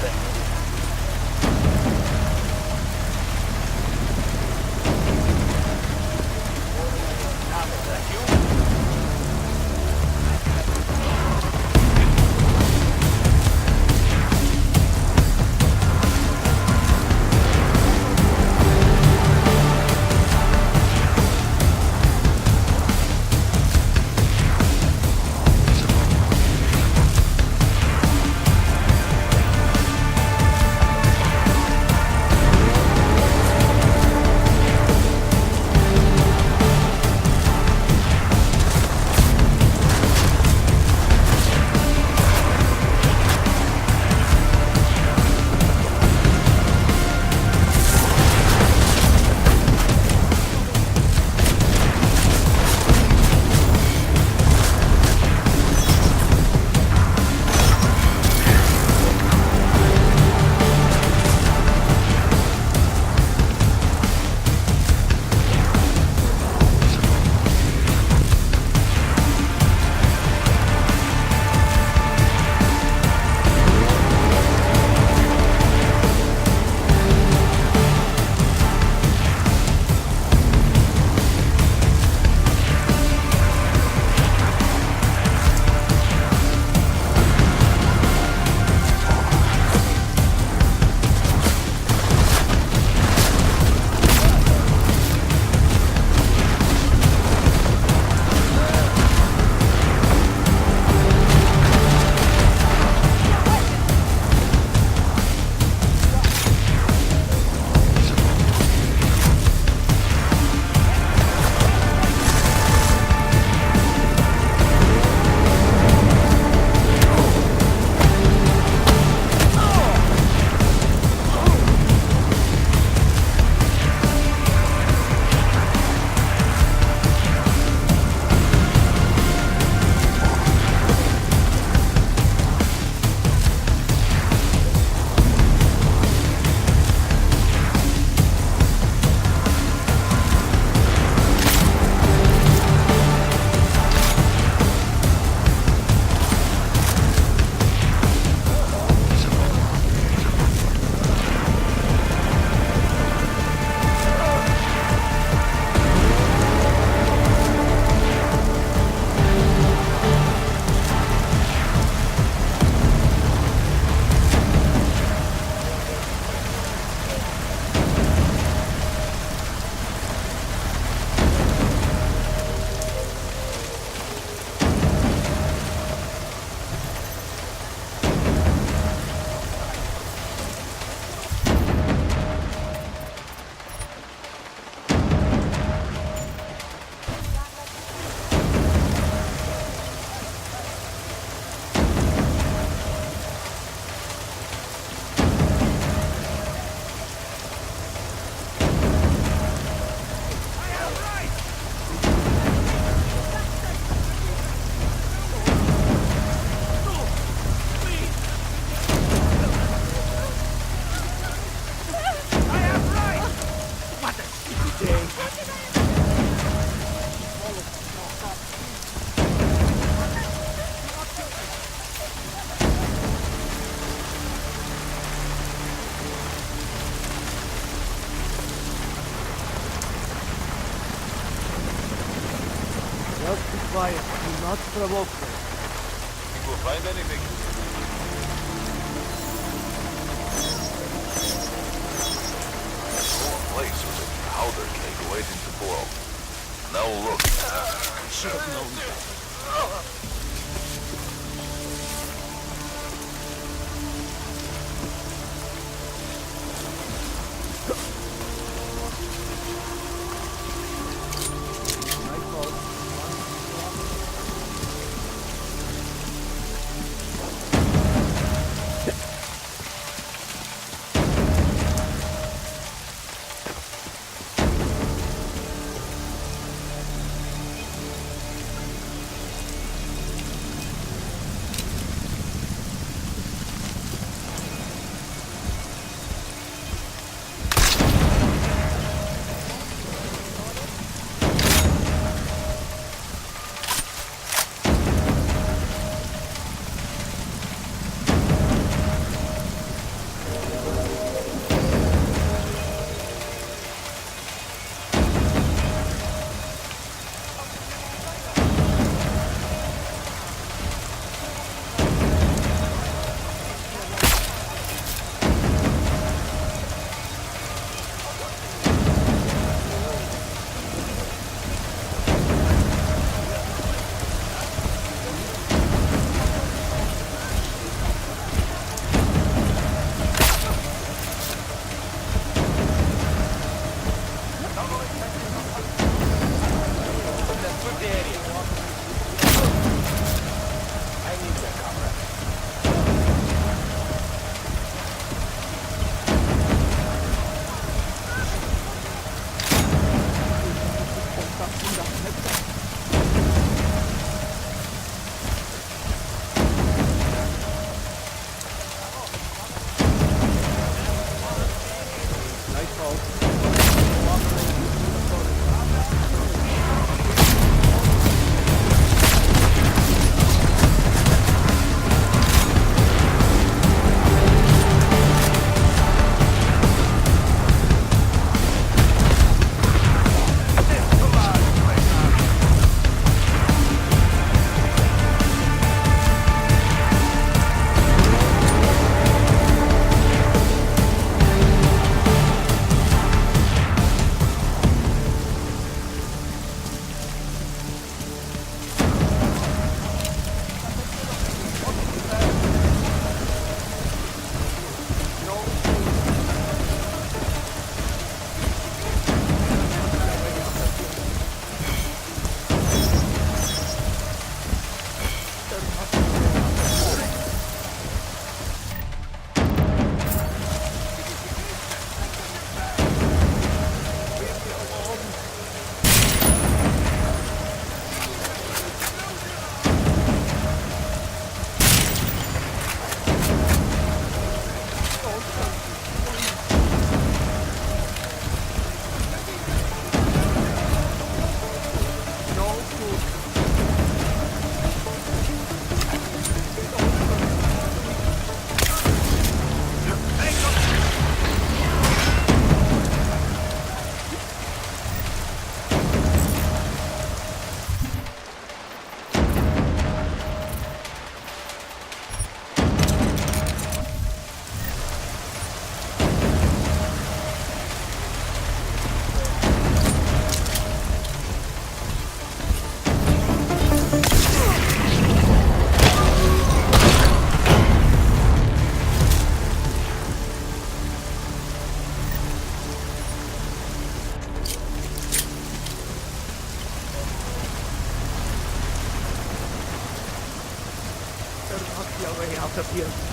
nothing. Is that you? quiet. Do not provoke them. Think we'll find anything? This whole place was a powder keg waiting to blow. Now look. I should have known better. disappeared.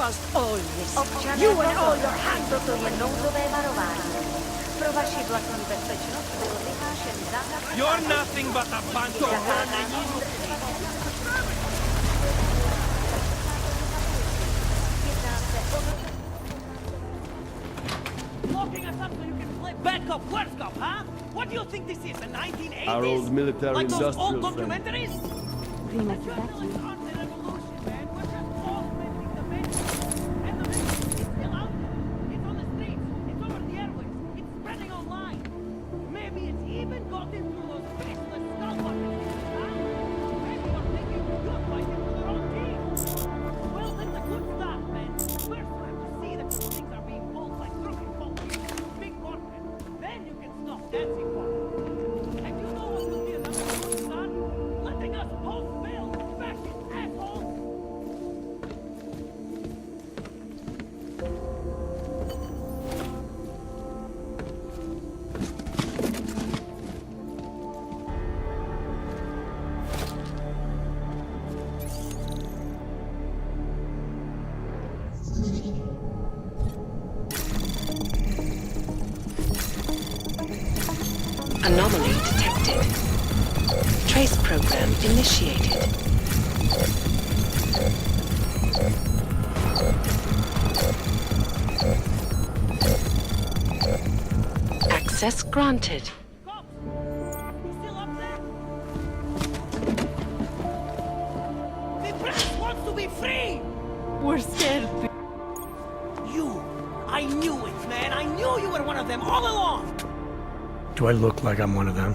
just always. You and all your handle. Non doveva rovare. Prowasidła Sąd Bezpieczności odbywa się za... You're nothing but a bunch of locking us up so you can play bad cop, worst cop, huh? What do you think this is, the 1980s? Our old military like those old industrial friend. documentaries? Journalists aren't the revolution, man. We're just augmenting the message. And the message is still out there. It's on the streets. It's over the airwaves. It's spreading online. Maybe it's even got into those faceless skull buckets. Huh? Maybe you're thinking you're fighting for the wrong team. Well, that's a good start, man. First, you have to see that those things are being pulled like crooked bolts. Big corporate. Then you can stop dancing for it. And you know what will be another good start? Letting us both fail, fascist assholes! Anomaly detected. Trace program initiated. Access granted. Cops! You still up there? The press wants to be free! We're scared. You! I knew it, man! I knew you were one of them all along! Do I look like I'm one of them?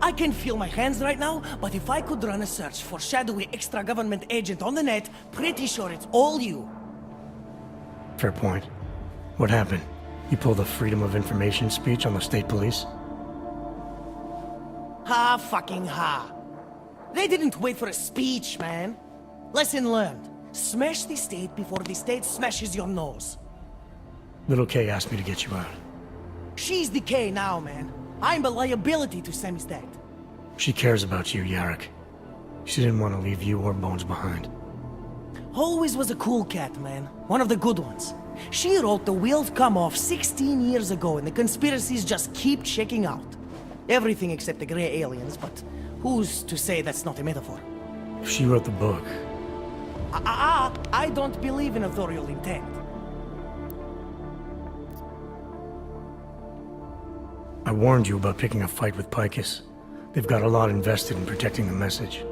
I can feel my hands right now, but if I could run a search for shadowy extra-government agent on the net, pretty sure it's all you. Fair point. What happened? You pulled a Freedom of Information speech on the state police? Ha fucking ha. They didn't wait for a speech, man. Lesson learned. Smash the state before the state smashes your nose. Little K asked me to get you out. She's the K now, man. I'm a liability to Samizdat. She cares about you, Yarrick. She didn't want to leave you or Bones behind. Always was a cool cat, man. One of the good ones. She wrote the wheels come off 16 years ago and the conspiracies just keep checking out. Everything except the grey aliens, but who's to say that's not a metaphor? If she wrote the book, I don't believe in authorial intent. I warned you about picking a fight with Picus. They've got a lot invested in protecting the message.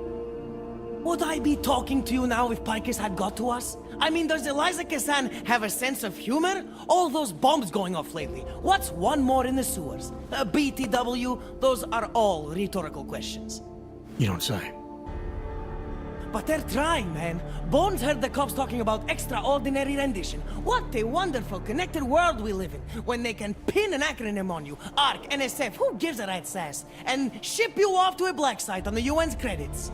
Would I be talking to you now if Picus had got to us? I mean, does Eliza Kazan have a sense of humor? All those bombs going off lately. What's one more in the sewers? BTW? Those are all rhetorical questions. You don't say. But they're trying, man. Bones heard the cops talking about extraordinary rendition. What a wonderful connected world we live in, when they can pin an acronym on you, ARC, NSF, who gives a rat's ass, and ship you off to a black site on the UN's credits.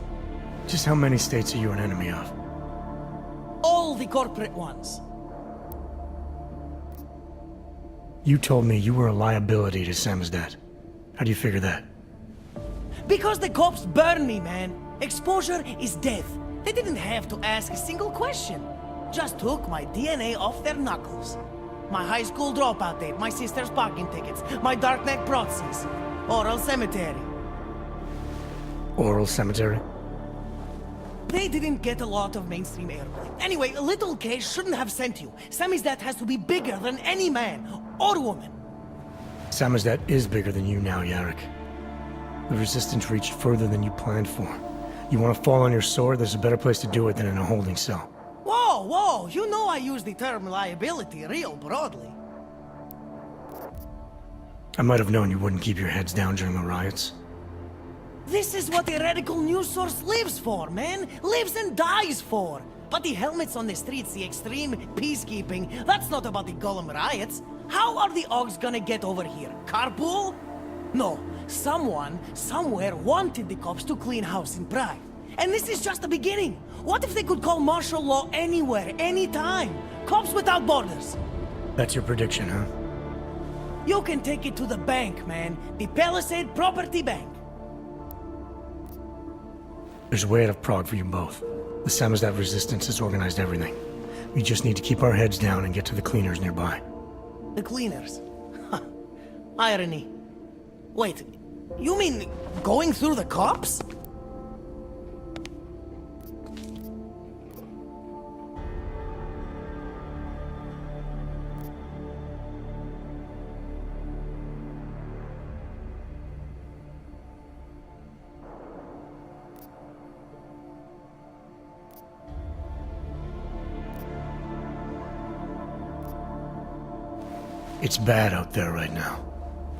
Just how many states are you an enemy of? All the corporate ones. You told me you were a liability to Samizdat. How do you figure that? Because the cops burn me, man. Exposure is death. They didn't have to ask a single question. Just took my DNA off their knuckles. My high school dropout date, my sister's parking tickets, my darknet proxies. Oral cemetery. Oral cemetery? They didn't get a lot of mainstream airplay. Anyway, Little K shouldn't have sent you. Samizdat has to be bigger than any man or woman. Samizdat is bigger than you now, Yarrick. The Resistance reached further than you planned for. You want to fall on your sword, there's a better place to do it than in a holding cell. Whoa, whoa, you know I use the term liability real broadly. I might have known you wouldn't keep your heads down during the riots. This is what a radical news source lives for, man. Lives and dies for. But the helmets on the streets, the extreme peacekeeping, that's not about the Golem riots. How are the Ogs gonna get over here? Carpool? No. Someone, somewhere, wanted the cops to clean house in Prague. And this is just the beginning. What if they could call martial law anywhere, anytime? Cops without borders. That's your prediction, huh? You can take it to the bank, man. The Palisade Property Bank. There's a way out of Prague for you both. The Samizdat resistance has organized everything. We just need to keep our heads down and get to the cleaners nearby. The cleaners. Irony. Wait, you mean going through the cops? It's bad out there right now.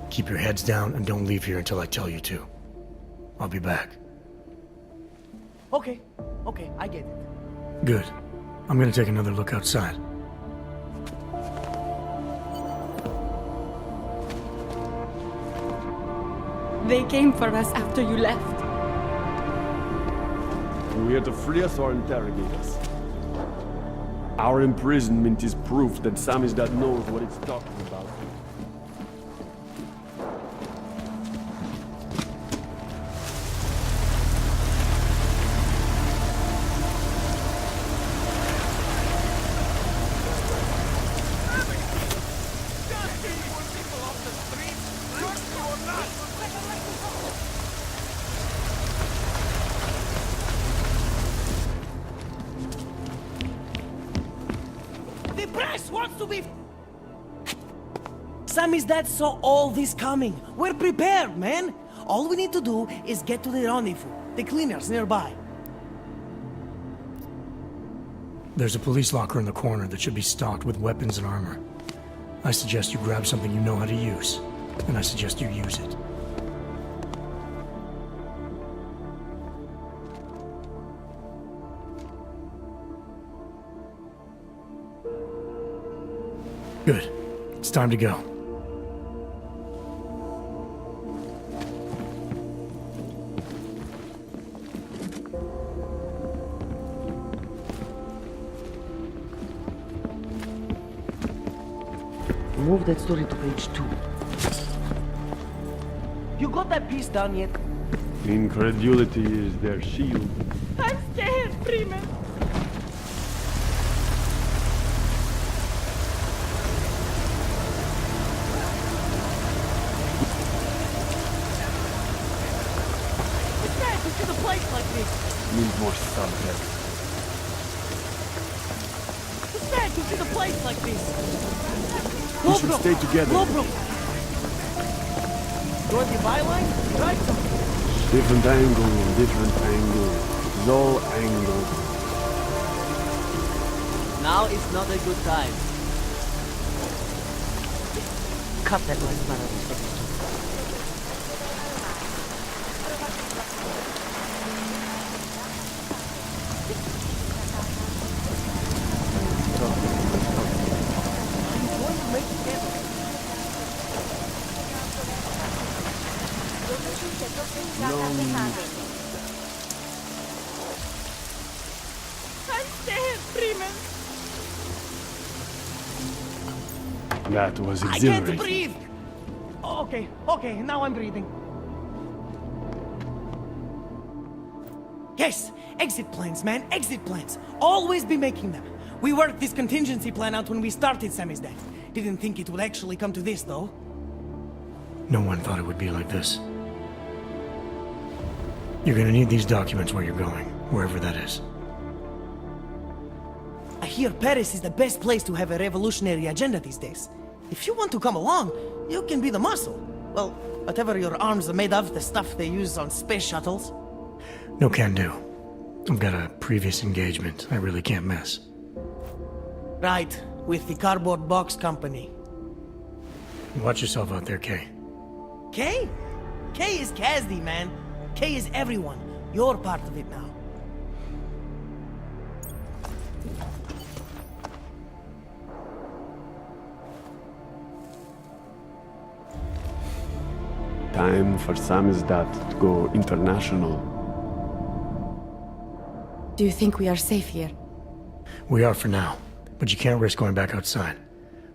Keep your heads down and don't leave here until I tell you to. I'll be back. Okay, I get it. Good. I'm gonna take another look outside. They came for us after you left. You're here to free us or interrogate us? Our imprisonment is proof that Samizdat knows what it's talking about. The press wants to be... Samizdat saw all this coming. We're prepared, man. All we need to do is get to the rendezvous. The cleaners nearby. There's a police locker in the corner that should be stocked with weapons and armor. I suggest you grab something you know how to use, and I suggest you use it. Good. It's time to go. Move that story to page 2. You got that piece done yet? Incredulity is their shield. I'm scared, Freeman. It's bad to see the place like this. Need more subtext. It's bad to see the place like this. We should stay together. Lobro! You want the byline? Try something. Different angle, different angle. It's all angle. Now is not a good time. Cut that last part of the story. I'm scared, Freeman. That was I exhilarating. can't breathe! Okay, now I'm breathing. Yes, exit plans, man, exit plans. Always be making them. We worked this contingency plan out when we started Samizdat. Didn't think it would actually come to this, though. No one thought it would be like this. You're gonna need these documents where you're going, wherever that is. I hear Paris is the best place to have a revolutionary agenda these days. If you want to come along, you can be the muscle. Well, whatever your arms are made of, the stuff they use on space shuttles. No can do. I've got a previous engagement I really can't miss. Right, with the cardboard box company. Watch yourself out there, Kay. Kay? Kay is Kazdi, man. Kay is everyone. You're part of it now. Time for Samizdat to go international. Do you think we are safe here? We are for now, but you can't risk going back outside.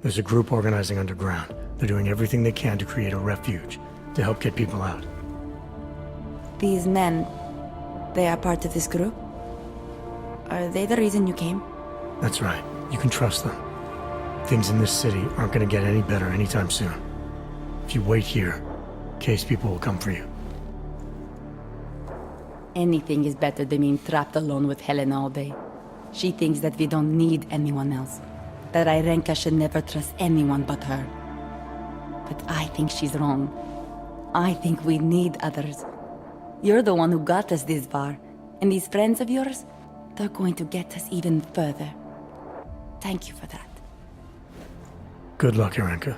There's a group organizing underground. They're doing everything they can to create a refuge, to help get people out. These men, they are part of this group? Are they the reason you came? That's right. You can trust them. Things in this city aren't gonna get any better anytime soon. If you wait here, Case people will come for you. Anything is better than being trapped alone with Helen all day. She thinks that we don't need anyone else. That Irenka should never trust anyone but her. But I think she's wrong. I think we need others. You're the one who got us this far. And these friends of yours, they're going to get us even further. Thank you for that. Good luck, Irenka.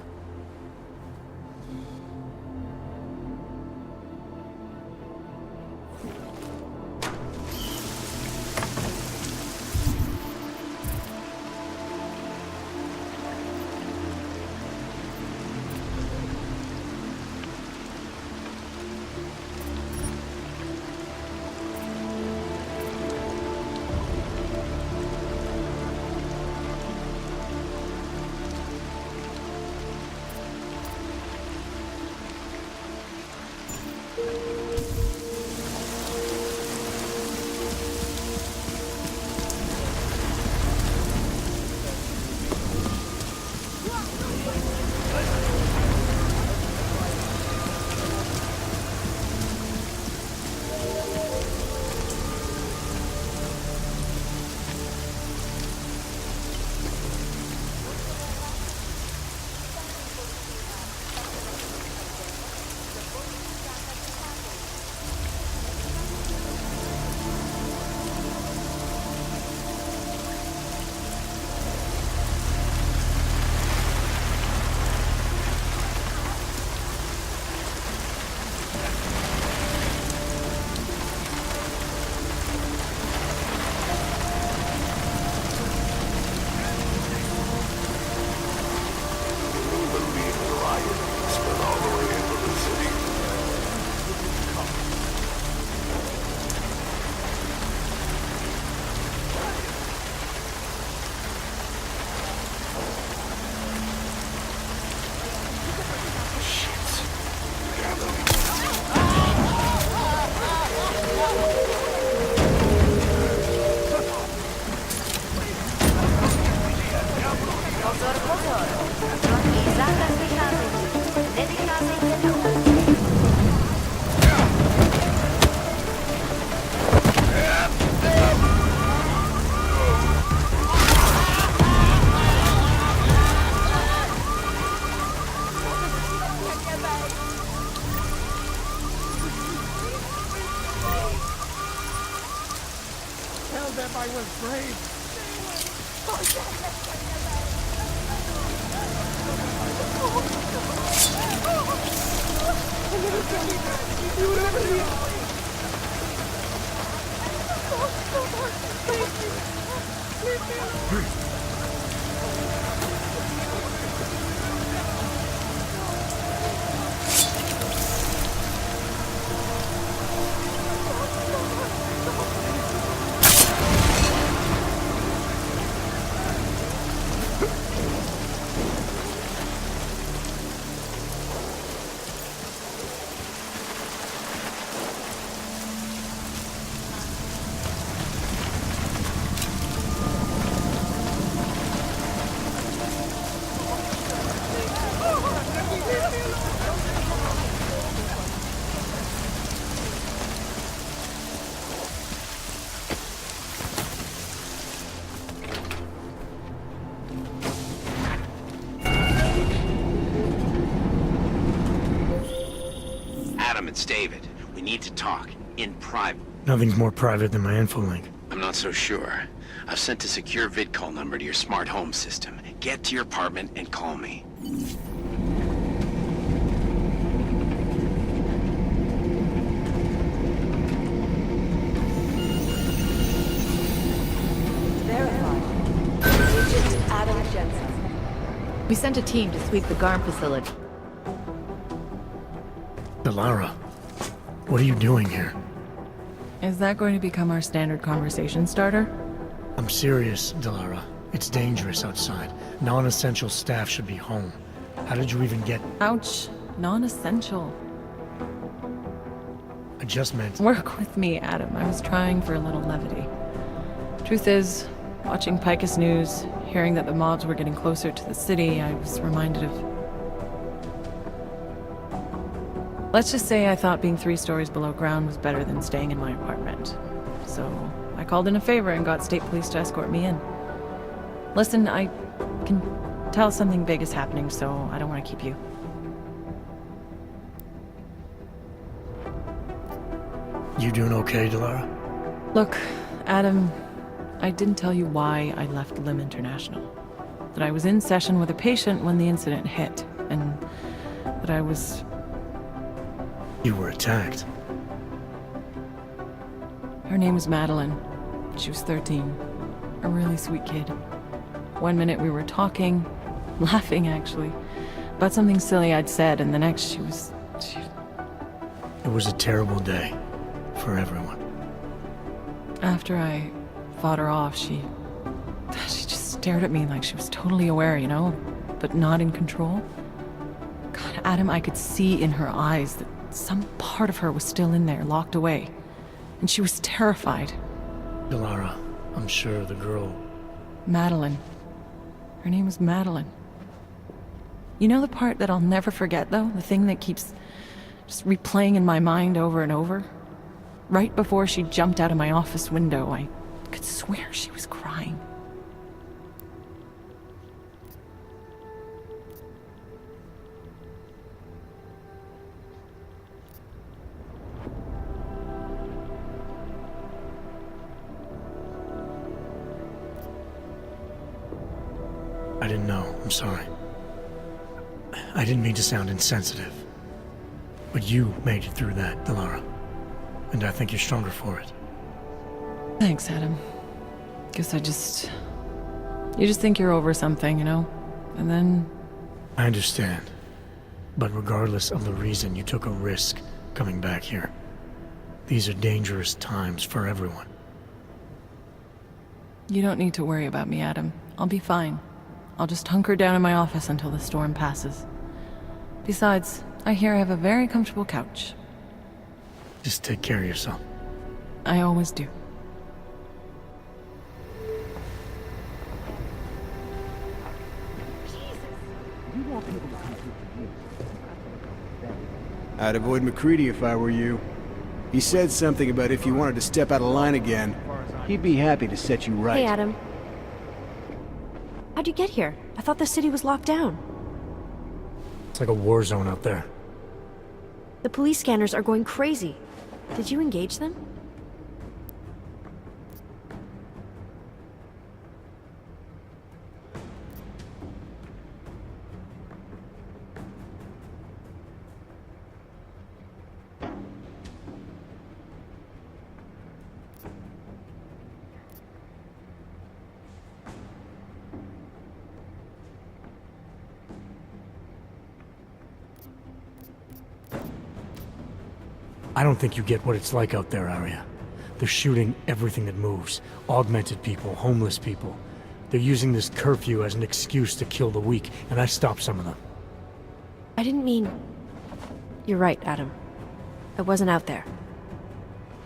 It's David. We need to talk. In private. Nothing's more private than my info link. I'm not so sure. I've sent a secure vid call number to your smart home system. Get to your apartment and call me. We sent a team to sweep the GARM facility. Delara, what are you doing here? Is that going to become our standard conversation starter? I'm serious, Delara. It's dangerous outside. Non-essential staff should be home. How did you even get... Ouch. Non-essential. I just meant... Work with me, Adam. I was trying for a little levity. Truth is, watching Picus news, hearing that the mobs were getting closer to the city, I was reminded of... Let's just say I thought being 3 stories below ground was better than staying in my apartment. So I called in a favor and got state police to escort me in. Listen, I can tell something big is happening, so I don't want to keep you. You doing okay, Delara? Look, Adam, I didn't tell you why I left Lim International. That I was in session with a patient when the incident hit, and that I was... You were attacked. Her name was Madeline. She was 13. A really sweet kid. One minute we were talking, laughing actually, about something silly I'd said, and the next she was... It was a terrible day for everyone. After I fought her off, she just stared at me like she was totally aware, you know, but not in control. God, Adam, I could see in her eyes that some part of her was still in there, locked away. And she was terrified. Delara, I'm sure the girl... Madeline. Her name was Madeline. You know the part that I'll never forget, though? The thing that keeps just replaying in my mind over and over? Right before she jumped out of my office window, I could swear she was crying. I didn't know. I'm sorry. I didn't mean to sound insensitive. But you made it through that, Delara. And I think you're stronger for it. Thanks, Adam. Guess you just think you're over something, you know? And then... I understand. But regardless of the reason, you took a risk coming back here. These are dangerous times for everyone. You don't need to worry about me, Adam. I'll be fine. I'll just hunker down in my office until the storm passes. Besides, I hear I have a very comfortable couch. Just take care of yourself. I always do. I'd avoid McCready if I were you. He said something about if you wanted to step out of line again, he'd be happy to set you right. Hey, Adam. How'd you get here? I thought the city was locked down. It's like a war zone out there. The police scanners are going crazy. Did you engage them? I don't think you get what it's like out there, Arya. They're shooting everything that moves. Augmented people, homeless people. They're using this curfew as an excuse to kill the weak, and I stopped some of them. I didn't mean... You're right, Adam. I wasn't out there.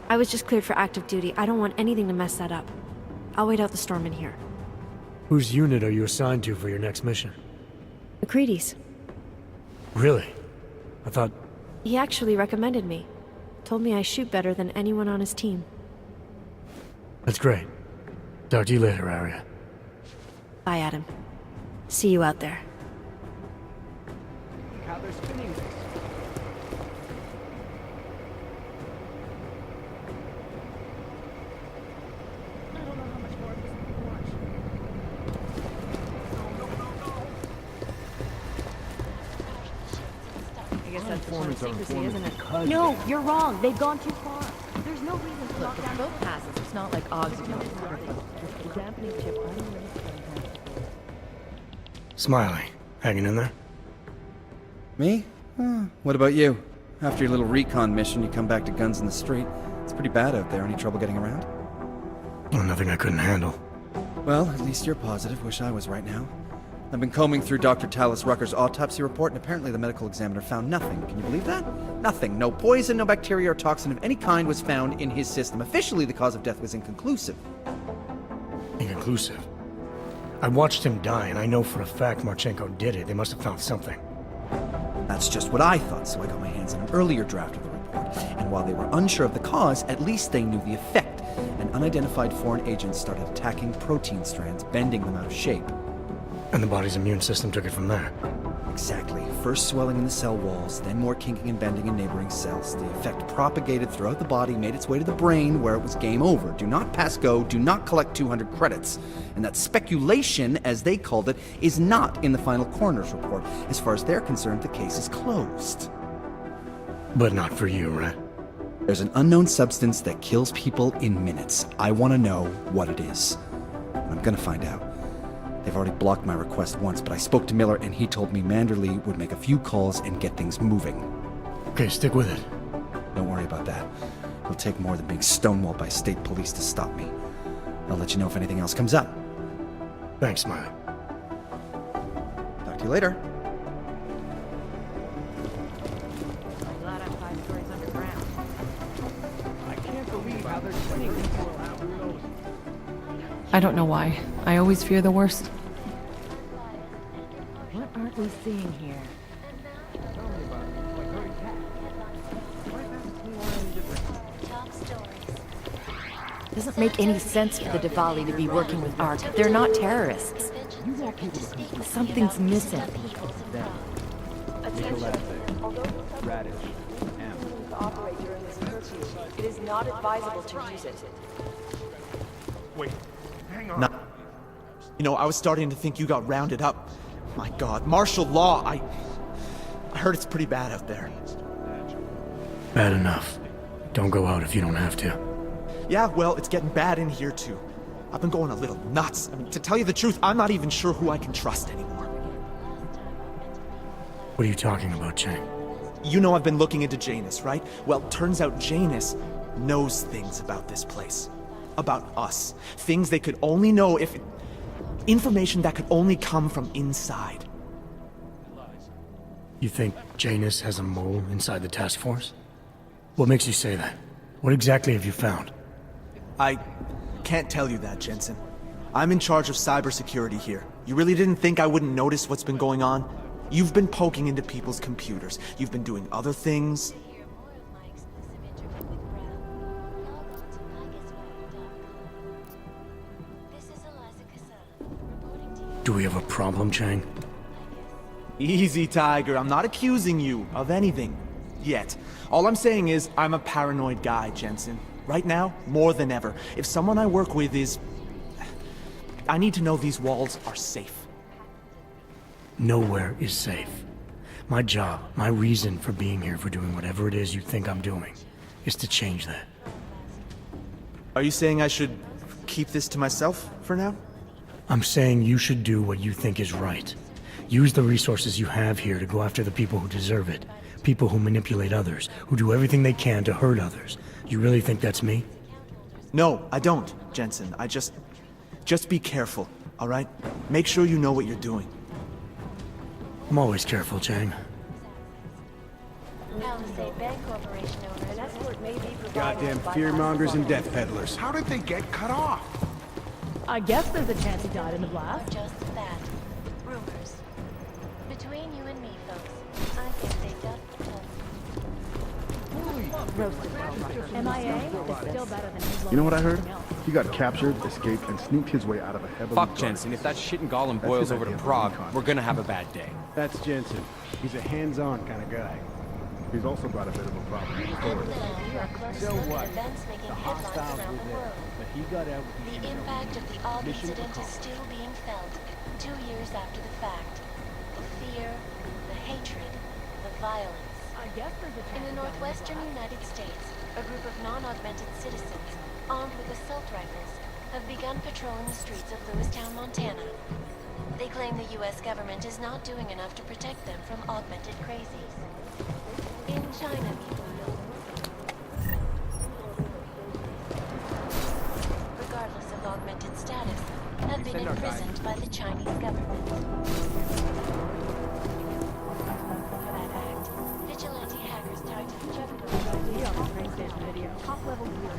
I was just cleared for active duty. I don't want anything to mess that up. I'll wait out the storm in here. Whose unit are you assigned to for your next mission? McCready's. Really? I thought... He actually recommended me. Told me I shoot better than anyone on his team. That's great. Talk to you later, Arya. Bye, Adam. See you out there. How they're spinning this. I guess that's the point of secrecy, isn't it? No, you're wrong. They've gone too far. There's no reason to lock down Boat passes. It's not like oxygen. Smiley, hanging in there? Me? What about you? After your little recon mission, you come back to guns in the street. It's pretty bad out there. Any trouble getting around? Oh, nothing I couldn't handle. Well, at least you're positive. Wish I was right now. I've been combing through Dr. Talis Rucker's autopsy report, and apparently the medical examiner found nothing. Can you believe that? Nothing. No poison, no bacteria or toxin of any kind was found in his system. Officially, the cause of death was inconclusive. Inconclusive. I watched him die, and I know for a fact Marchenko did it. They must have found something. That's just what I thought, so I got my hands on an earlier draft of the report. And while they were unsure of the cause, at least they knew the effect. An unidentified foreign agent started attacking protein strands, bending them out of shape. And the body's immune system took it from there. Exactly. First swelling in the cell walls, then more kinking and bending in neighboring cells. The effect propagated throughout the body, made its way to the brain, where it was game over. Do not pass go, do not collect 200 credits. And that speculation, as they called it, is not in the final coroner's report. As far as they're concerned, the case is closed. But not for you, right? There's an unknown substance that kills people in minutes. I want to know what it is. I'm gonna find out. They've already blocked my request once, but I spoke to Miller and he told me Manderley would make a few calls and get things moving. Okay, stick with it. Don't worry about that. It'll take more than being stonewalled by state police to stop me. I'll let you know if anything else comes up. Thanks, Smiley. Talk to you later. I'm glad I'm 5 stories underground. I can't believe how they're spinning these people out. I don't know why. I always fear the worst. What aren't we seeing here? Doesn't make any sense for the Diwali to be working with ARC. They're not terrorists. Something's missing. Radish. To operate during this curfew, it is not advisable to use it. Wait, hang on. No. You know, I was starting to think you got rounded up. My God, martial law. I heard it's pretty bad out there. Bad enough. Don't go out if you don't have to. Yeah, well, it's getting bad in here too. I've been going a little nuts. I mean, to tell you the truth, I'm not even sure who I can trust anymore. What are you talking about, Chang? You know I've been looking into Janus, right? Well, turns out Janus knows things about this place. About us. Things they could only know if... Information that could only come from inside. You think Janus has a mole inside the task force? What makes you say that? What exactly have you found? I can't tell you that, Jensen. I'm in charge of cybersecurity here. You really didn't think I wouldn't notice what's been going on? You've been poking into people's computers. You've been doing other things. Do we have a problem, Chang? Easy, Tiger. I'm not accusing you of anything. Yet. All I'm saying is, I'm a paranoid guy, Jensen. Right now, more than ever. If someone I work with is... I need to know these walls are safe. Nowhere is safe. My job, my reason for being here, for doing whatever it is you think I'm doing, is to change that. Are you saying I should keep this to myself for now? I'm saying you should do what you think is right. Use the resources you have here to go after the people who deserve it. People who manipulate others, who do everything they can to hurt others. You really think that's me? No, I don't, Jensen. Just be careful, all right? Make sure you know what you're doing. I'm always careful, Chang. Goddamn fearmongers and death peddlers. How did they get cut off? I guess there's a chance he died in the blast. Just that. Rumors. Between you and me, folks, I think they just told Roasted MIA is still better than his You know what I heard? He got captured, escaped, and sneaked his way out of a heavily Fuck Jensen. If that shit in Gollum boils over to Prague, we're gonna have a bad day. That's Jensen. He's a hands-on kind of guy. He's also got a bit of a problem with authority. So what? The hostiles were there, but he got out with the impact of the Og incident is still being felt 2 years after the fact. The fear, the hatred, the violence. In the northwestern United States, a group of non-augmented citizens, armed with assault rifles, have begun patrolling the streets of Lewistown, Montana. They claim the U.S. government is not doing enough to protect them from augmented crazies. In China, meanwhile, regardless of augmented status, have been imprisoned by the Chinese government. For that act, vigilante hackers tied to the Top level gear.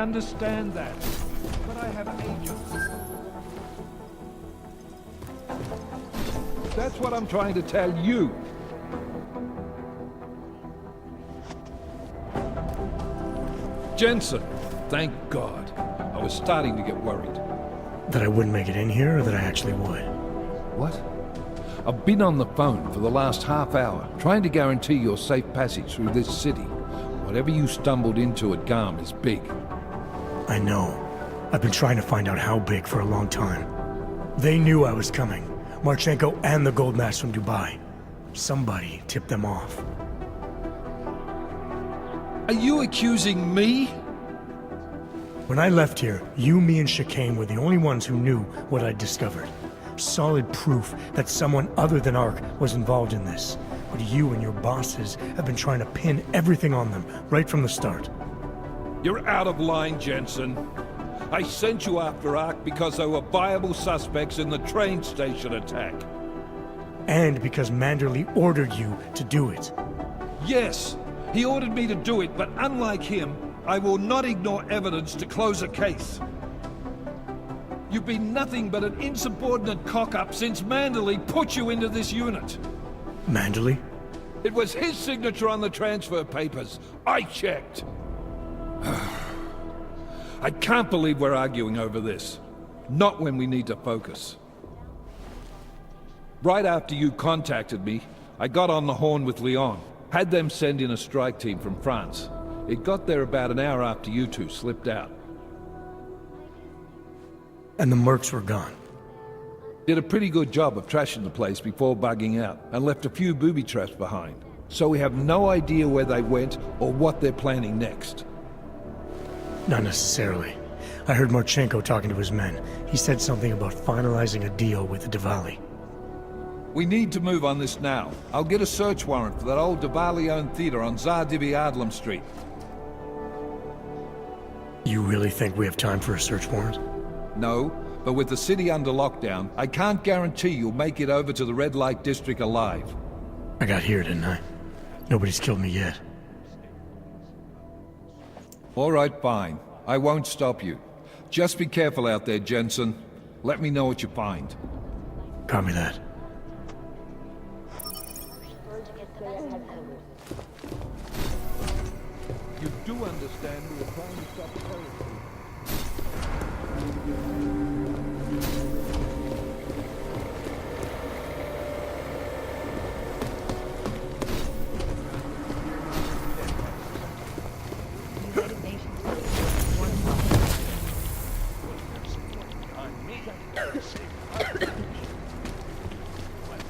understand that. But I have agents. That's what I'm trying to tell you. Jensen, thank God. I was starting to get worried. That I wouldn't make it in here, or that I actually would? What? I've been on the phone for the last half hour, trying to guarantee your safe passage through this city. Whatever you stumbled into at Garm is big. I know. I've been trying to find out how big for a long time. They knew I was coming. Marchenko and the gold mask from Dubai. Somebody tipped them off. Are you accusing me? When I left here, you, me, and Chicane were the only ones who knew what I'd discovered. Solid proof that someone other than Ark was involved in this. But you and your bosses have been trying to pin everything on them, right from the start. You're out of line, Jensen. I sent you after Ark because there were viable suspects in the train station attack. And because Manderley ordered you to do it. Yes, he ordered me to do it, but unlike him, I will not ignore evidence to close a case. You've been nothing but an insubordinate cock-up since Manderley put you into this unit. Manderley? It was his signature on the transfer papers. I checked. I can't believe we're arguing over this. Not when we need to focus. Right after you contacted me, I got on the horn with Lyon. Had them send in a strike team from France. It got there about an hour after you two slipped out. And the mercs were gone. Did a pretty good job of trashing the place before bugging out, and left a few booby traps behind. So we have no idea where they went or what they're planning next. Not necessarily. I heard Marchenko talking to his men. He said something about finalizing a deal with the Diwali. We need to move on this now. I'll get a search warrant for that old Diwali-owned theater on Zardibi Adlam Street. You really think we have time for a search warrant? No, but with the city under lockdown, I can't guarantee you'll make it over to the red light district alive. I got here, didn't I? Nobody's killed me yet. All right, fine. I won't stop you. Just be careful out there, Jensen. Let me know what you find. Copy that. You do understand we are trying to stop terrorism.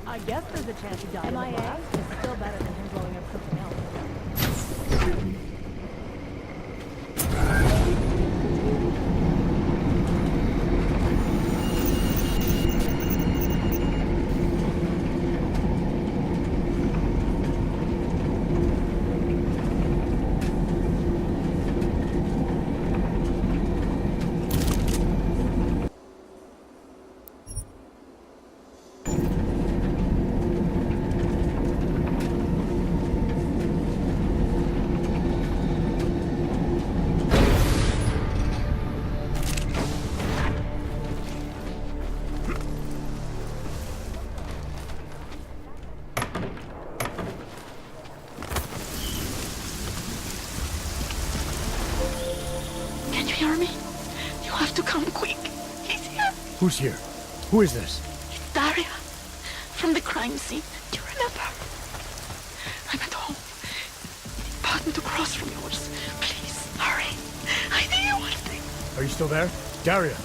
I guess there's a chance he died. MIA? It's still better than him blowing up something else. Hear me? You have to come quick. He's here. Who's here? Who is this? It's Daria. From the crime scene. Do you remember? I'm at home. The apartment across from yours. Please, hurry. I need you one thing. Are you still there? Daria!